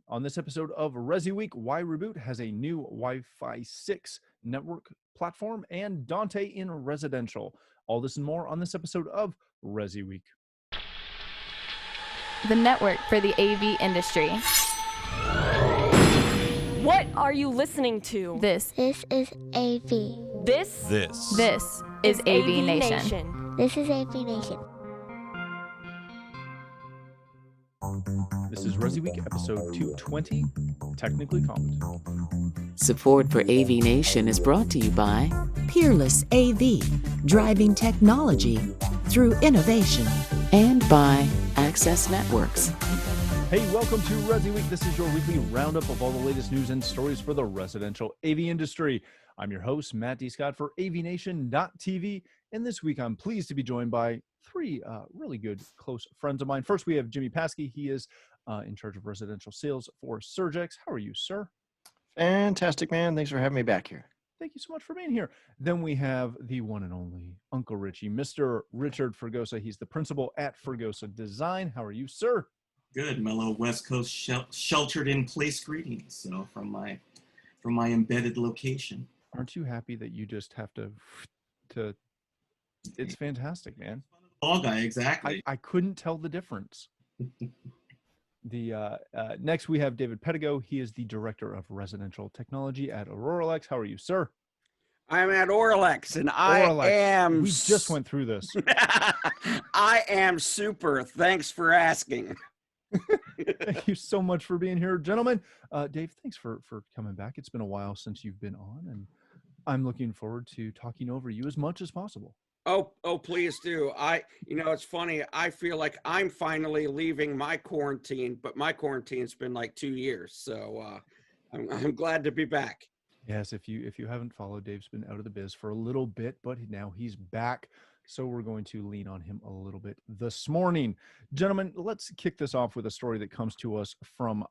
On this episode of ResiWeek, WhyReboot has a new Wi-Fi 6 network platform and Dante in residential. All this and more on this episode of ResiWeek. The network for the AV industry. What are you listening to? This is AV. This is AVNation. This is AVNation. This is ResiWeek episode 220, Technically Competent. Support for AVNation is brought to you by Peerless AV, driving technology through innovation. and by Access Networks. Hey, welcome to ResiWeek. This is your weekly roundup of all the latest news and stories for the residential AV industry. I'm your host, Matt D. Scott for AVNation.tv, and this week I'm pleased to be joined by three really good close friends of mine. First, we have Jimmy Paskey. He is in charge of residential sales for Surgex. How are you, sir? Fantastic, man. Thanks for having me back here. Thank you so much for being here. Then we have the one and only Uncle Richie, Mr. Richard Fergosa. He's the principal at Fergosa Design. How are you, sir? Good, mellow West Coast sheltered in place greetings. So from my embedded location. Aren't you happy that you just have to it's fantastic, man. Ball guy, exactly. I couldn't tell the difference. Next we have David Pedigo. He is the director of residential technology at Auroralex. How are you, sir? I'm at Auroralex, and Auroralex. I am. We just went through this. I am super. Thanks for asking. Thank you so much for being here, gentlemen. Dave, thanks for coming back. It's been a while since you've been on, and I'm looking forward to talking over you as much as possible. Oh, please do. It's funny. I feel like I'm finally leaving my quarantine, but my quarantine's been like 2 years, so I'm glad to be back. Yes, if you haven't followed, Dave's been out of the biz for a little bit, but now he's back. So we're going to lean on him a little bit this morning. Gentlemen, let's kick this off with a story that comes to us from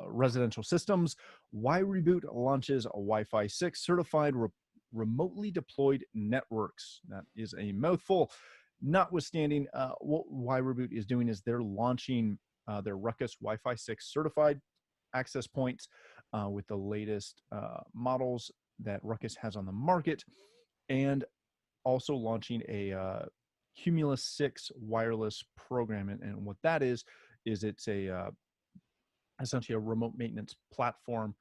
Residential Systems. WhyReboot launches a Wi-Fi 6 certified remotely deployed networks. That is a mouthful. Notwithstanding, what WhyReboot is doing is they're launching their Ruckus Wi-Fi 6 certified access points with the latest models that Ruckus has on the market, and also launching a Cumulus 6 wireless program. And what that is it's essentially a remote maintenance platform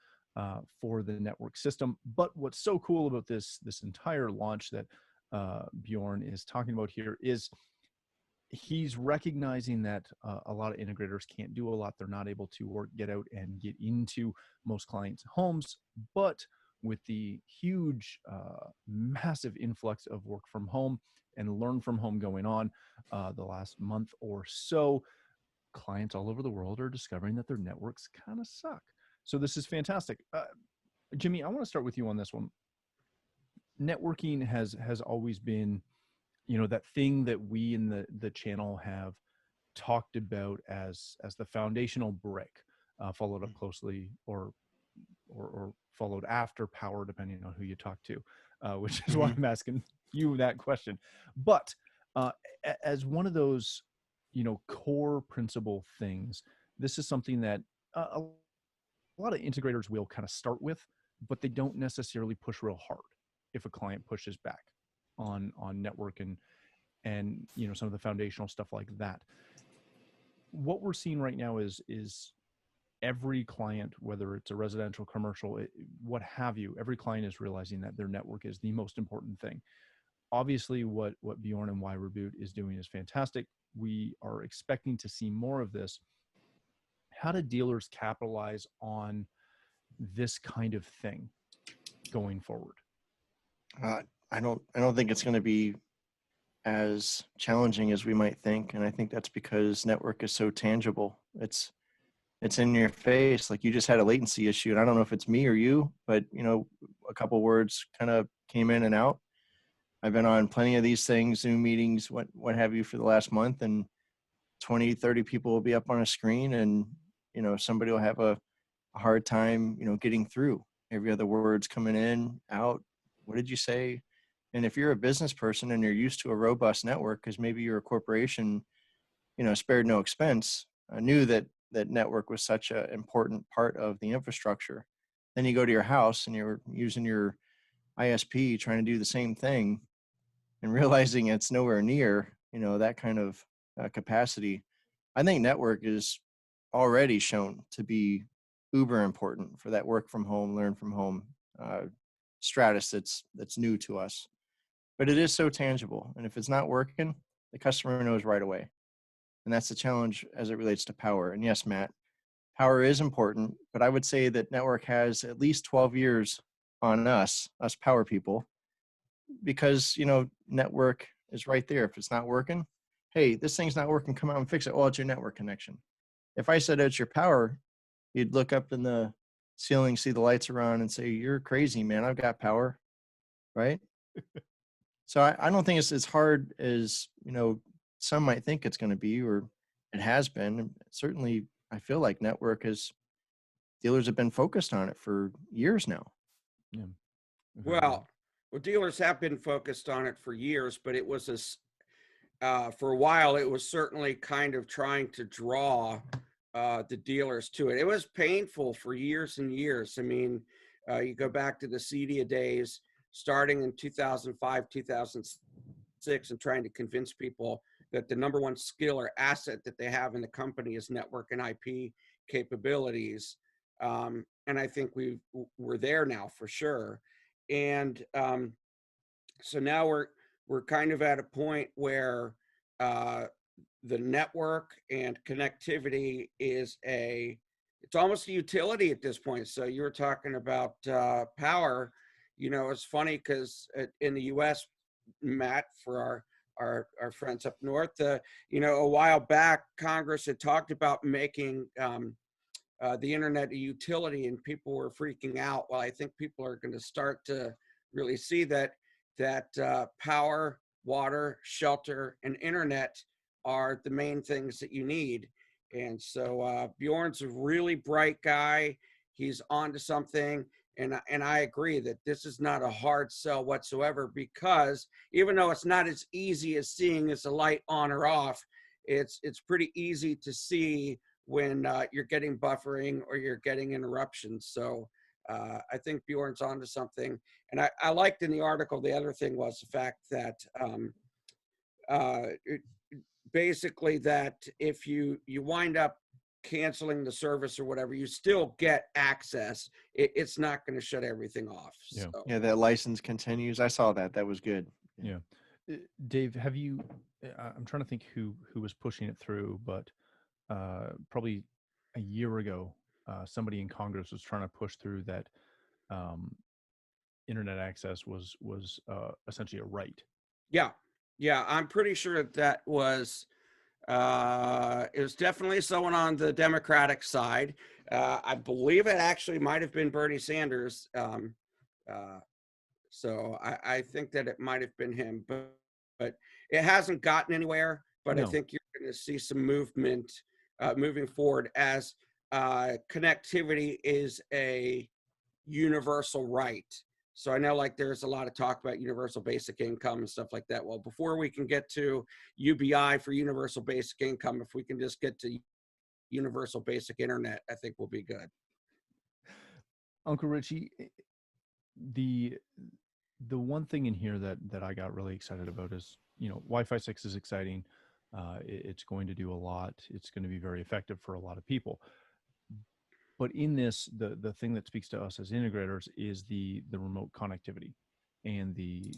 for the network system. But what's so cool about this entire launch that Bjorn is talking about here is he's recognizing that a lot of integrators can't do a lot. They're not able to get out and get into most clients' homes. But with the huge, massive influx of work from home and learn from home going on the last month or so, clients all over the world are discovering that their networks kind of suck. So this is fantastic. Jimmy, I want to start with you on this one. Networking has always been, that thing that we in the channel have talked about as the foundational brick, followed up closely or followed after power, depending on who you talk to, which is why I'm asking you that question. But as one of those, core principle things, this is something that a lot of integrators will kind of start with, but they don't necessarily push real hard if a client pushes back on network and some of the foundational stuff like that. What we're seeing right now is every client, whether it's a residential, commercial, what have you, every client is realizing that their network is the most important thing. Obviously, what Bjorn and WhyReboot is doing is fantastic. We are expecting to see more of this. How do dealers capitalize on this kind of thing going forward? I don't think it's going to be as challenging as we might think, and I think that's because network is so tangible. It's in your face. Like, you just had a latency issue, and I don't know if it's me or you, but a couple words kind of came in and out. I've been on plenty of these things, Zoom meetings, what have you, for the last month, and 20, 30 people will be up on a screen, and somebody will have a hard time getting through. Every other word's coming in, out. What did you say? And if you're a business person and you're used to a robust network, because maybe you're a corporation, spared no expense, knew that that network was such an important part of the infrastructure. Then you go to your house and you're using your ISP trying to do the same thing and realizing it's nowhere near, that kind of capacity. I think network is already shown to be uber important for that work from home, learn from home stratus that's new to us. But it is so tangible. And if it's not working, the customer knows right away. And that's the challenge as it relates to power. And yes, Matt, power is important, but I would say that network has at least 12 years on us power people, because, network is right there. If it's not working, hey, this thing's not working, come out and fix it. Well, it's your network connection. If I said it's your power, you'd look up in the ceiling, see the lights are on and say, you're crazy, man, I've got power, right? So I don't think it's as hard as, some might think it's going to be, or it has been. Certainly, I feel like network dealers have been focused on it for years now. Yeah. Well, dealers have been focused on it for years, but it was for a while, it was certainly kind of trying to draw the dealers to it. It was painful for years and years. I mean, you go back to the CEDIA days, starting in 2005, 2006, and trying to convince people that the number one skill or asset that they have in the company is network and IP capabilities. And I think we're there now for sure. And so now we're kind of at a point where the network and connectivity is it's almost a utility at this point. So you were talking about power. It's funny because in the US, Matt, for our friends up north, a while back, Congress had talked about making the internet a utility, and people were freaking out. Well, I think people are going to start to really see that power, water, shelter, and internet are the main things that you need. And so Bjorn's a really bright guy. He's onto something. And I agree that this is not a hard sell whatsoever, because even though it's not as easy as seeing as a light on or off, it's pretty easy to see when you're getting buffering or you're getting interruptions. So I think Bjorn's onto something. And I liked in the article, the other thing was the fact that basically that if you wind up canceling the service or whatever, you still get access. It's not going to shut everything off. Yeah. So. Yeah, that license continues. I saw that. That was good. Yeah. Dave, have you, I'm trying to think who was pushing it through, but probably a year ago, somebody in Congress was trying to push through that internet access was essentially a right. Yeah. I'm pretty sure that was it was definitely someone on the Democratic side. I believe it actually might have been Bernie Sanders. So I think that it might have been him, but it hasn't gotten anywhere. But No. I think you're going to see some movement moving forward, as connectivity is a universal right. So I know, like, there's a lot of talk about universal basic income and stuff like that. Well, before we can get to UBI for universal basic income, if we can just get to universal basic internet, I think we'll be good. Uncle Richie, the one thing in here that I got really excited about is, Wi-Fi 6 is exciting. It's going to do a lot. It's going to be very effective for a lot of people. But in this, the thing that speaks to us as integrators is the remote connectivity and the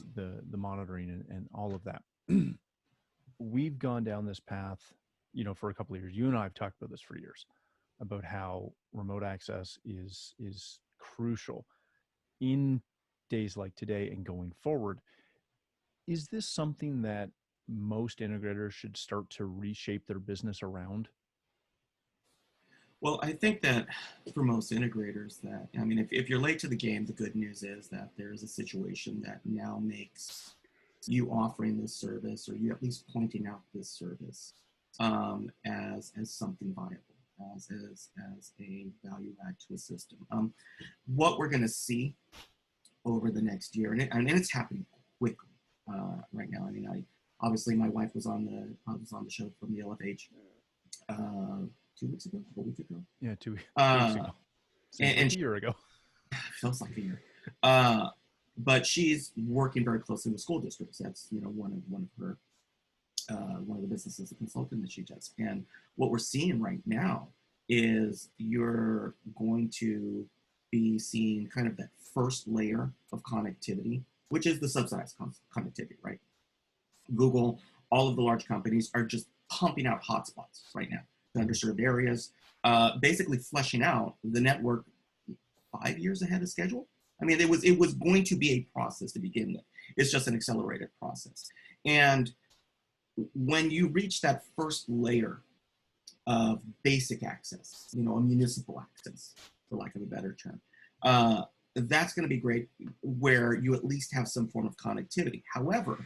monitoring and all of that. We've gone down this path, for a couple of years. You and I have talked about this for years, about how remote access is crucial in days like today and going forward. Is this something that most integrators should start to reshape their business around? Well, I think that for most integrators that, if you're late to the game, the good news is that there's a situation that now makes you offering this service, or you at least pointing out this service as something viable, as a value add to a system. What we're going to see over the next year, and it's happening quickly right now. Obviously my wife was on the show from the LFH 2 weeks ago, a week ago. Yeah, 2 weeks ago. Seems like a year ago. Feels like a year. But she's working very closely with school districts. That's one of her one of the businesses, a consultant that she does. And what we're seeing right now is you're going to be seeing kind of that first layer of connectivity, which is the subsidized connectivity, right? Google, all of the large companies are just pumping out hotspots right now to underserved areas, basically fleshing out the network 5 years ahead of schedule. I mean, it was going to be a process to begin with. It's just an accelerated process. And when you reach that first layer of basic access, a municipal access, for lack of a better term, that's going to be great where you at least have some form of connectivity. However,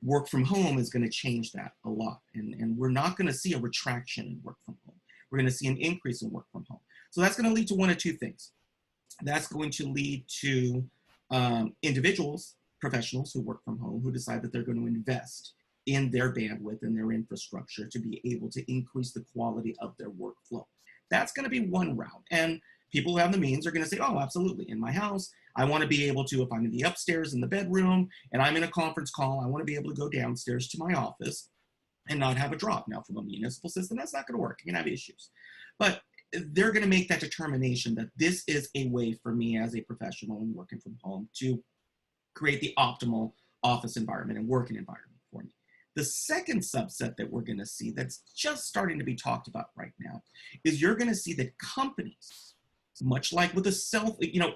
work from home is going to change that a lot. And we're not going to see a retraction in work from home. We're going to see an increase in work from home. So that's going to lead to one of two things. That's going to lead to individuals, professionals who work from home, who decide that they're going to invest in their bandwidth and their infrastructure to be able to increase the quality of their workflow. That's going to be one route. And people who have the means are going to say, oh, absolutely. In my house, I want to be able to, if I'm in the upstairs in the bedroom and I'm in a conference call, I want to be able to go downstairs to my office and not have a drop. Now, from a municipal system, that's not going to work. You're going to have issues. But they're going to make that determination that this is a way for me as a professional and working from home to create the optimal office environment and working environment for me. The second subset that we're going to see that's just starting to be talked about right now is you're going to see that companies, much like with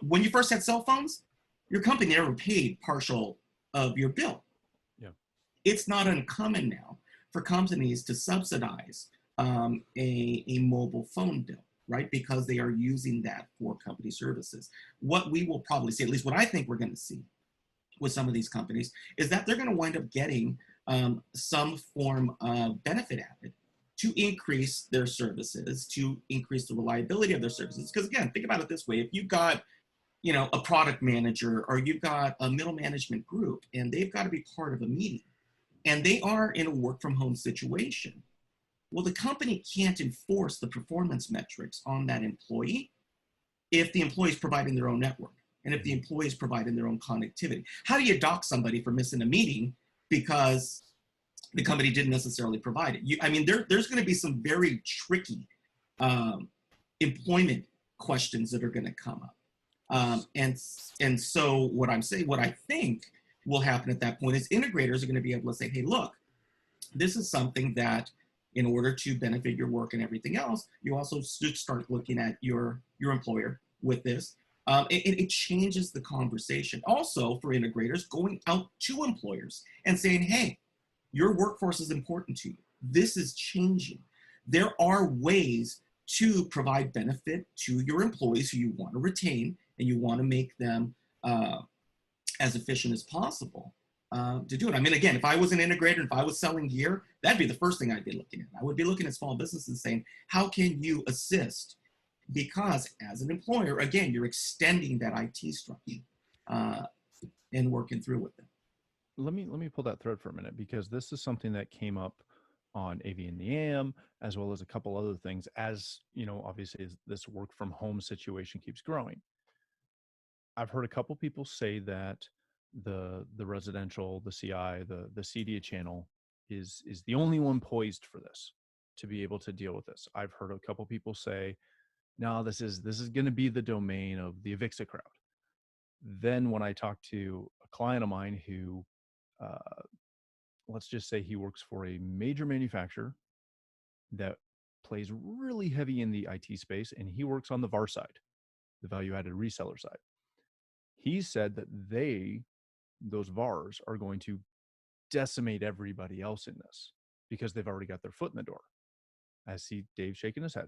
when you first had cell phones, your company never paid partial of your bill. Yeah. It's not uncommon now for companies to subsidize a mobile phone bill, right? Because they are using that for company services. What we will probably see, at least what I think we're going to see with some of these companies, is that they're going to wind up getting some form of benefit added to increase their services, to increase the reliability of their services. Because again, think about it this way. If you've got a product manager or you've got a middle management group and they've got to be part of a meeting and they are in a work from home situation, well, the company can't enforce the performance metrics on that employee if the employee is providing their own network and if the employee is providing their own connectivity. How do you dock somebody for missing a meeting because the company didn't necessarily provide it? There's going to be some very tricky employment questions that are going to come up. And so what I think will happen at that point is integrators are going to be able to say, hey, look, this is something that in order to benefit your work and everything else, you also should start looking at your employer with this. It changes the conversation. Also for integrators, going out to employers and saying, hey, your workforce is important to you. This is changing. There are ways to provide benefit to your employees who you want to retain and you want to make them as efficient as possible to do it. I mean, again, if I was an integrator, if I was selling gear, that'd be the first thing I'd be looking at. I would be looking at small businesses saying, how can you assist? Because as an employer, again, you're extending that IT structure and working through with them. Let me pull that thread for a minute, because this is something that came up on AV in the AM, as well as a couple other things, as obviously as this work from home situation keeps growing. I've heard a couple people say that the residential, the CI, the CDA channel is the only one poised for this, to be able to deal with this. I've heard a couple people say, no, this is going to be the domain of the Avixa crowd. Then when I talk to a client of mine who, let's just say he works for a major manufacturer that plays really heavy in the IT space, and he works on the VAR side, the value-added reseller side. He said that those VARs are going to decimate everybody else in this because they've already got their foot in the door. I see Dave shaking his head.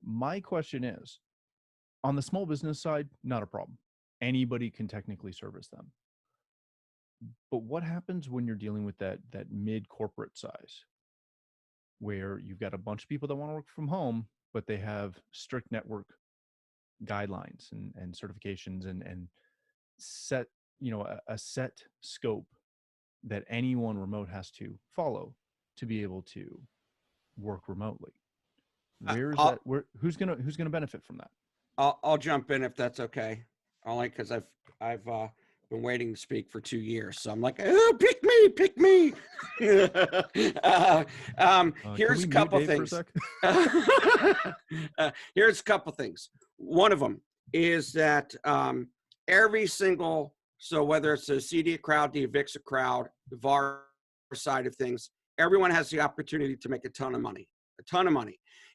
My question is, on the small business side, not a problem. Anybody can technically service them. But what happens when you're dealing with that mid-corporate size, where you've got a bunch of people that want to work from home, but they have strict network guidelines and certifications and set, a set scope that anyone remote has to follow to be able to work remotely? Where's I'll- that? Who's gonna benefit from that? I'll jump in if that's okay. Only because I've been waiting to speak for 2 years, so I'm like, oh, pick me. Here's a couple things. Here's a couple things. One of them is that every single, so whether it's the CEDIA crowd, the Avixa crowd, the VAR side of things, everyone has the opportunity to make a ton of money.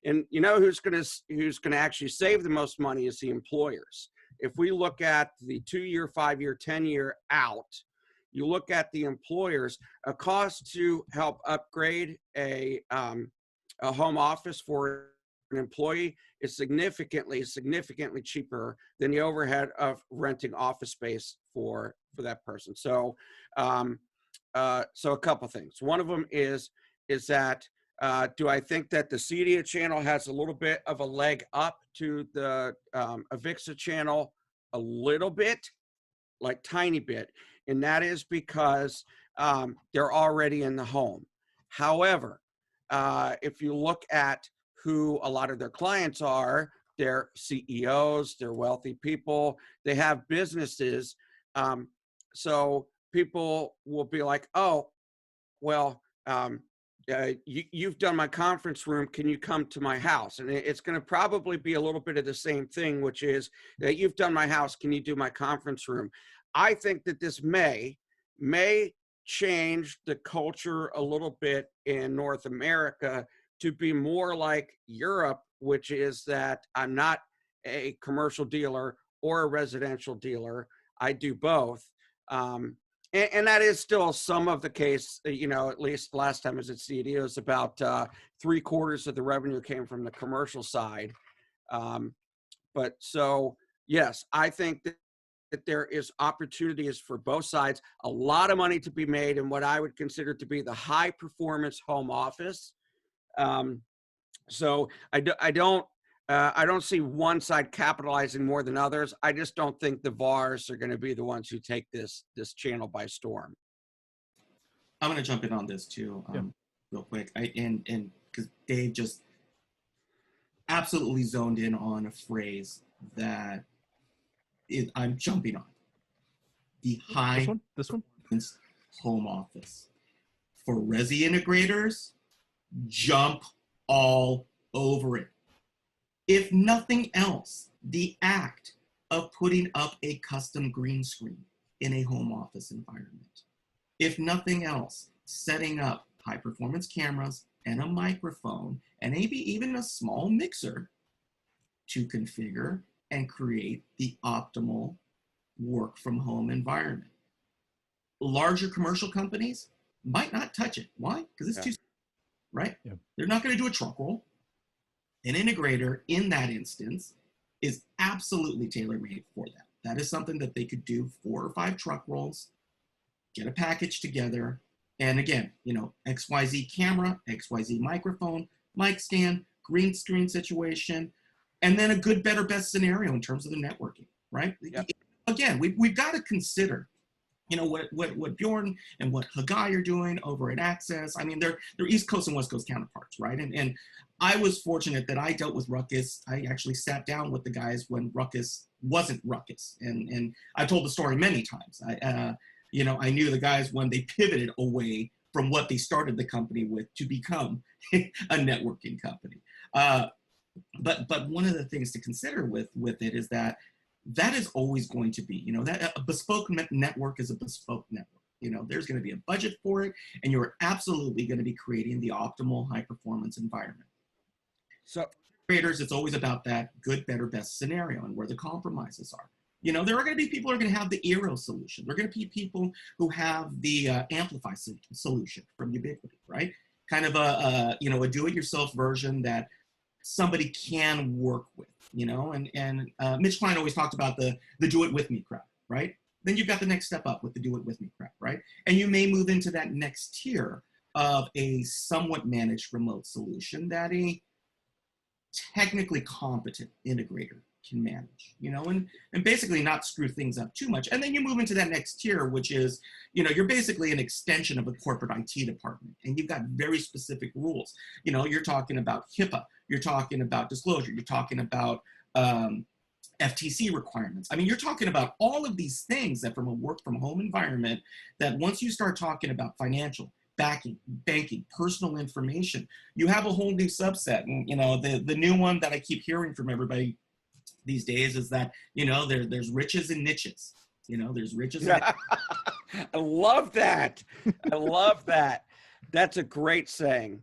And you know who's going to actually save the most money is the employers. If we look at the 2-year, 5-year, 10-year out, you look at the employers, a cost to help upgrade a home office for an employee is significantly cheaper than the overhead of renting office space for that person. So, so a couple things. One of them is that do I think that the CEDIA channel has a little bit of a leg up to the Avixa channel? A little bit, like tiny bit, and that is because they're already in the home. However, if you look at who a lot of their clients are, they're CEOs, they're wealthy people, they have businesses. So people will be like, oh, well, you've done my conference room. Can you come to my house? And it's going to probably be a little bit of the same thing, which is that you've done my house. Can you do my conference room? I think that this may change the culture a little bit in North America to be more like Europe, which is that I'm not a commercial dealer or a residential dealer. I do both. And that is still some of the case, you know, at least last time I was at CEDIA, it was about 3/4 of the revenue came from the commercial side. But so, yes, I think that there is opportunities for both sides, a lot of money to be made in what I would consider to be the high performance home office. So I don't see one side capitalizing more than others. I just don't think the VARs are going to be the ones who take this channel by storm. I'm going to jump in on this too, real quick. And because Dave just absolutely zoned in on a phrase that I'm jumping on. The high this one home office. For Resi integrators, jump all over it. If nothing else, the act of putting up a custom green screen in a home office environment. If nothing else, setting up high performance cameras and a microphone and maybe even a small mixer to configure and create the optimal work from home environment. Larger commercial companies might not touch it. Why? Because it's too, right? Yeah. They're not going to do a truck roll. An integrator in that instance is absolutely tailor-made for that. That is something that they could do 4 or 5 truck rolls, get a package together, and again, you know, XYZ camera, XYZ microphone, mic stand, green screen situation, and then a good, better, best scenario in terms of the networking, right? Yep. Again, we've got to consider, you know, what Bjorn and what Hagai are doing over at Access. I mean, they're East Coast and West Coast counterparts, right? And I was fortunate that I dealt with Ruckus. I actually sat down with the guys when Ruckus wasn't Ruckus. And I told the story many times. You know, I knew the guys when they pivoted away from what they started the company with to become a networking company. But one of the things to consider with it is that is always going to be, you know, that a bespoke network is a bespoke network. You know, there's going to be a budget for it, and you're absolutely going to be creating the optimal high performance environment. So creators, it's always about that good, better, best scenario and where the compromises are. You know, there are going to be people who are going to have the Eero solution. There are going to be people who have the Amplify solution from Ubiquiti, right? Kind of a you know, a do-it-yourself version that somebody can work with, you know, and Mitch Klein always talked about the do it with me crowd, right? Then you've got the next step up with the do it with me crowd, right? And you may move into that next tier of a somewhat managed remote solution that a technically competent integrator can manage, you know, and basically not screw things up too much. And then you move into that next tier, which is, you know, you're basically an extension of a corporate IT department, and you've got very specific rules. You know, you're talking about HIPAA, You're talking about disclosure. You're talking about FTC requirements. I mean, you're talking about all of these things that from a work from home environment, that once you start talking about financial, banking, personal information, you have a whole new subset. And, you know, the new one that I keep hearing from everybody these days is that, you know, there's riches and niches. You know, there's riches and niches. I love that. I love that. That's a great saying.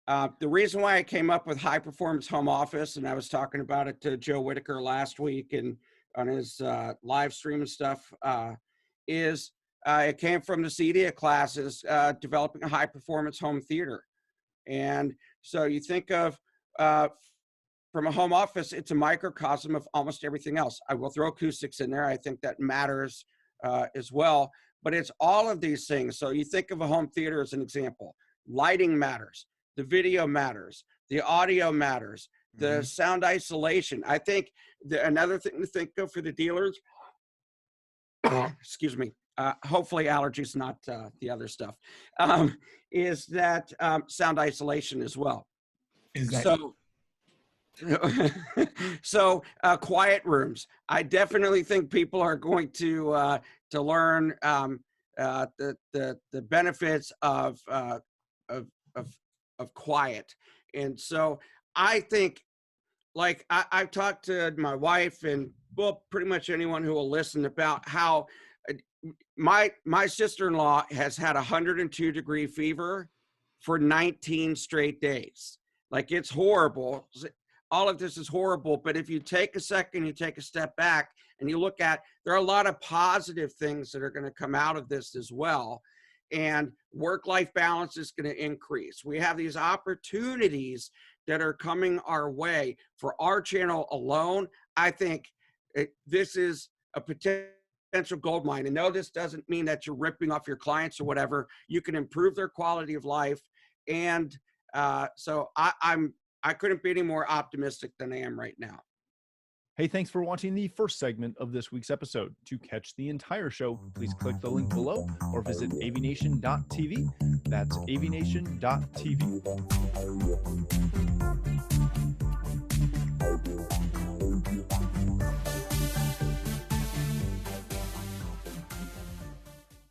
The reason why I came up with high performance home office, and I was talking about it to Joe Whitaker last week and on his live stream and stuff, is it came from the CEDIA classes, developing a high performance home theater. And so you think of, from a home office, it's a microcosm of almost everything else. I will throw acoustics in there. I think that matters as well, but it's all of these things. So you think of a home theater as an example. Lighting matters. The video matters. The audio matters. The sound isolation. I think another thing to think of for the dealers, excuse me, hopefully allergies, not the other stuff, is that sound isolation as well. So quiet rooms. I definitely think people are going to learn the benefits of quiet. And so I think, like, I've talked to my wife and, well, pretty much anyone who will listen about how my sister-in-law has had 102-degree fever for 19 straight days. Like, it's horrible. All of this is horrible, but if you take a second, you take a step back and you look at, there are a lot of positive things that are going to come out of this as well. And work-life balance is going to increase. We have these opportunities that are coming our way. For our channel alone, I think this is a potential gold mine. And no, this doesn't mean that you're ripping off your clients or whatever. You can improve their quality of life. And so I couldn't be any more optimistic than I am right now. Hey, thanks for watching the first segment of this week's episode. To catch the entire show, please click the link below or visit avnation.tv. That's avnation.tv.